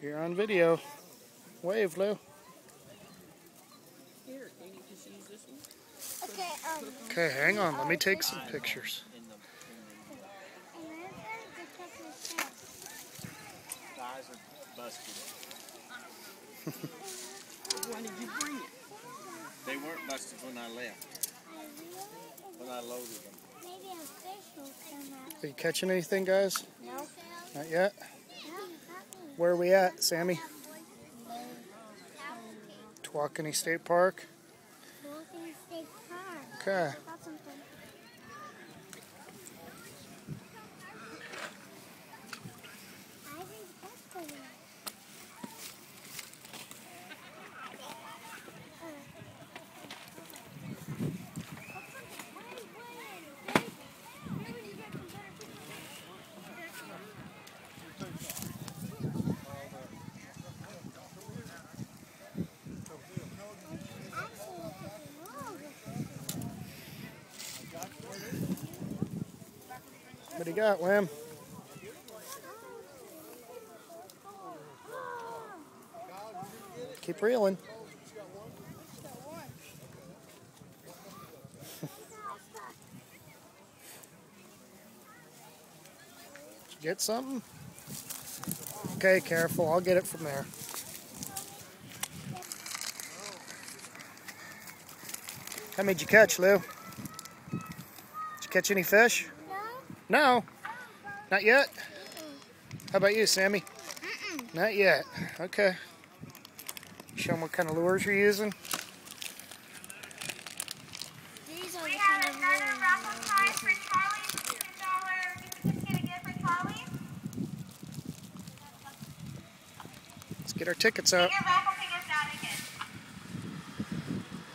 You're on video. Wave, Lou. Here, can you just use this one? Okay, hang on. Let me take some pictures. Eyes are busted. Why did you bring it? They weren't busted when I left. When I loaded them. Maybe a fish will come out. Are you catching anything, guys? No. Not yet? Where are we at, Sammy? Tawakoni State Park? Walking State Park. Okay. Got something. I think that's the one. What do you got, Wham? Keep reeling. Did you get something? Okay, careful. I'll get it from there. How many did you catch, Lou? Did you catch any fish? No? Not yet? How about you, Sammy? Not yet. Okay. Show them what kind of lures you're using. These are We the have kind of another lures raffle that prize for Charlie. $10 certificate again for Charlie. Let's get our tickets Get out. your raffle tickets out again.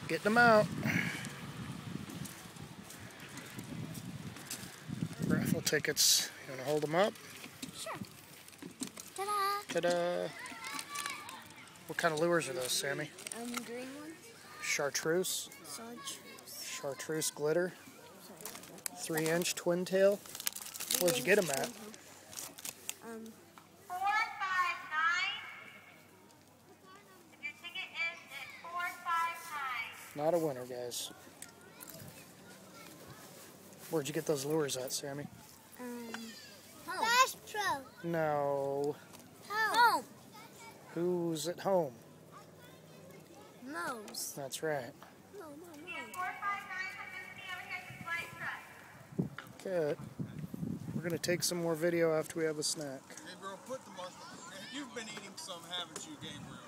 Getting them out. Raffle tickets. You want to hold them up? Sure. Ta-da! Ta-da! What kind of lures are those, Sammy? Green one. Chartreuse. Chartreuse. Chartreuse glitter. 3-inch twin tail. Where'd you get them at? 459. If your ticket is at 459. Not a winner, guys. Where'd you get those lures at, Sammy? Bass Pro. No. Home. Who's at home? Moe's. That's right. You have 459 for Misty over here at the flight truck. Okay. We're going to take some more video after we have a snack. Gabriel, put the marshmallow. You've been eating some, haven't you, Gabriel?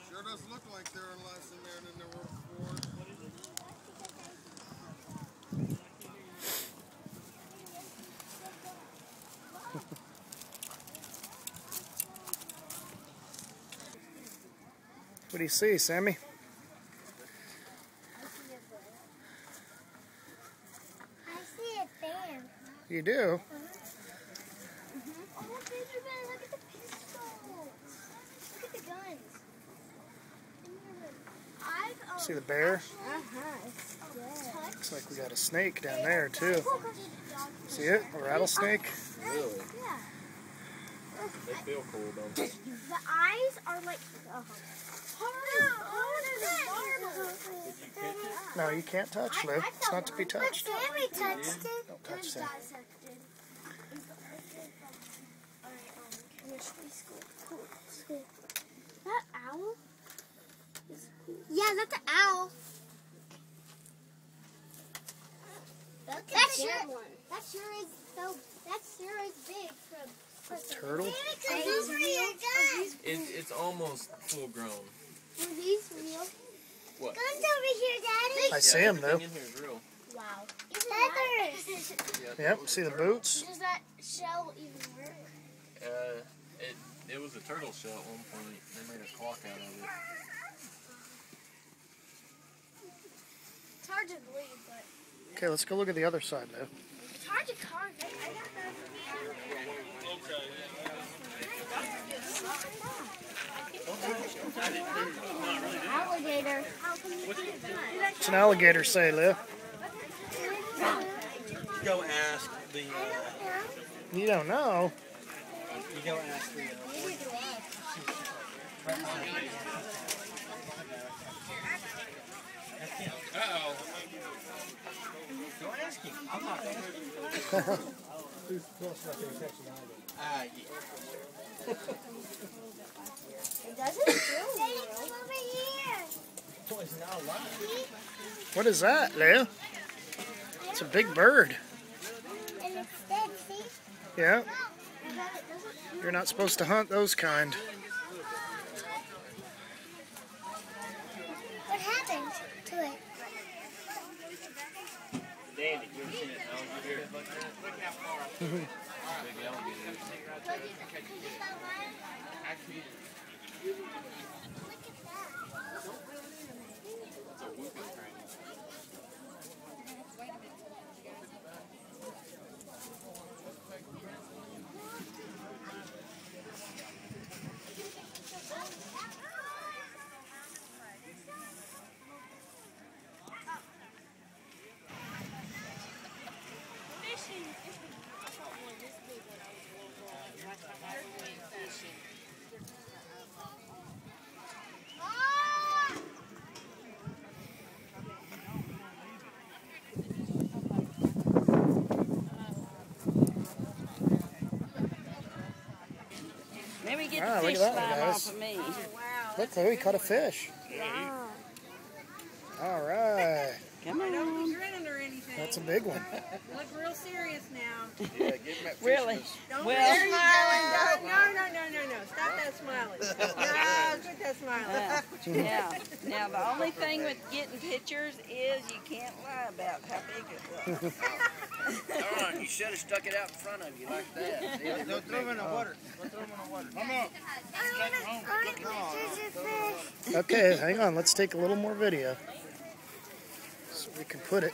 Sure does look like there are less in there than there were before. What do you see, Sammy? I see a bear. You do? Oh, Benjamin, look at the pistols. Look at the guns. See the bear? It's dead. Looks like we got a snake down there, too. See it? A rattlesnake? Really? Yeah. They feel cool, don't they? The eyes are like... No, you can't touch, Lou. It's not to be touched. Sammy touched it. Don't touch Sam. That owl? Yeah, that's an owl. That sure is so. That sure is big. Turtle? Are these real guns? It's almost full grown. Are these real? What? Guns over here, Daddy. I see them, though. Everything in here is real. Wow. Feathers. Yep, see the boots? Does that shell even work? It was a turtle shell at one point. They made a clock out of it. It's hard to believe, but Okay, let's go look at the other side, Lou. it's hard to carve it. I got alligator. It's an alligator, say, Lou. Go ask the. You don't know. You don't ask for it. Uh-oh. Don't ask him. I'm not asking. Who's close enough to catch the eye? It doesn't feel real. Over here. Oh, it's not alive. What is that, Lou? It's a big bird. And it's dead, see? Yeah. I bet it doesn't feel. You're not supposed to hunt those kind. What happened to it? Danny, you ever seen it? Look how far. Big alligator. Let me get Ah, the look fish at that one, slime guys. off of me. Look, Lou, he caught a fish. Wow. All right. Come on. Don't be grinning or anything. That's a big one. You look real serious now. Yeah, give him that fish. Really? Don't Well- be smiling. No. Stop that smiling. No, quit that smiling. Now, the only thing with getting pictures is you can't lie about how big it was. All right, you should have stuck it out in front of you like that. Don't throw him in the water. Don't throw him in the water. Come on. I want to fish. Okay, hang on. Let's take a little more video so we can put it.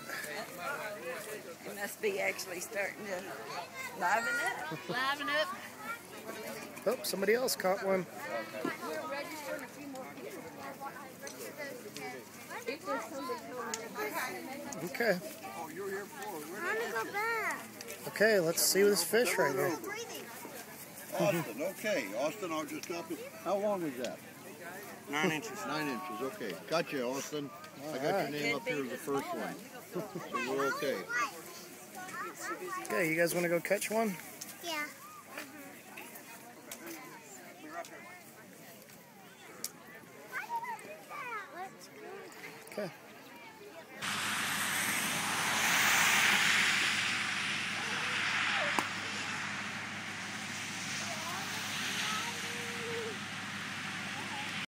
It must be actually starting to liven up. Liven up. Oh, somebody else caught one. We're registering a few more people. If there's somebody coming. Okay. Oh, you're here for it. I want to go back. Okay, let's see this fish right here. Austin, okay. Austin, I'll just stop you. How long is that? 9 inches. 9 inches, okay. Got you, Austin. I got your name up here as the first one. So we're okay. Okay, you guys want to go catch one?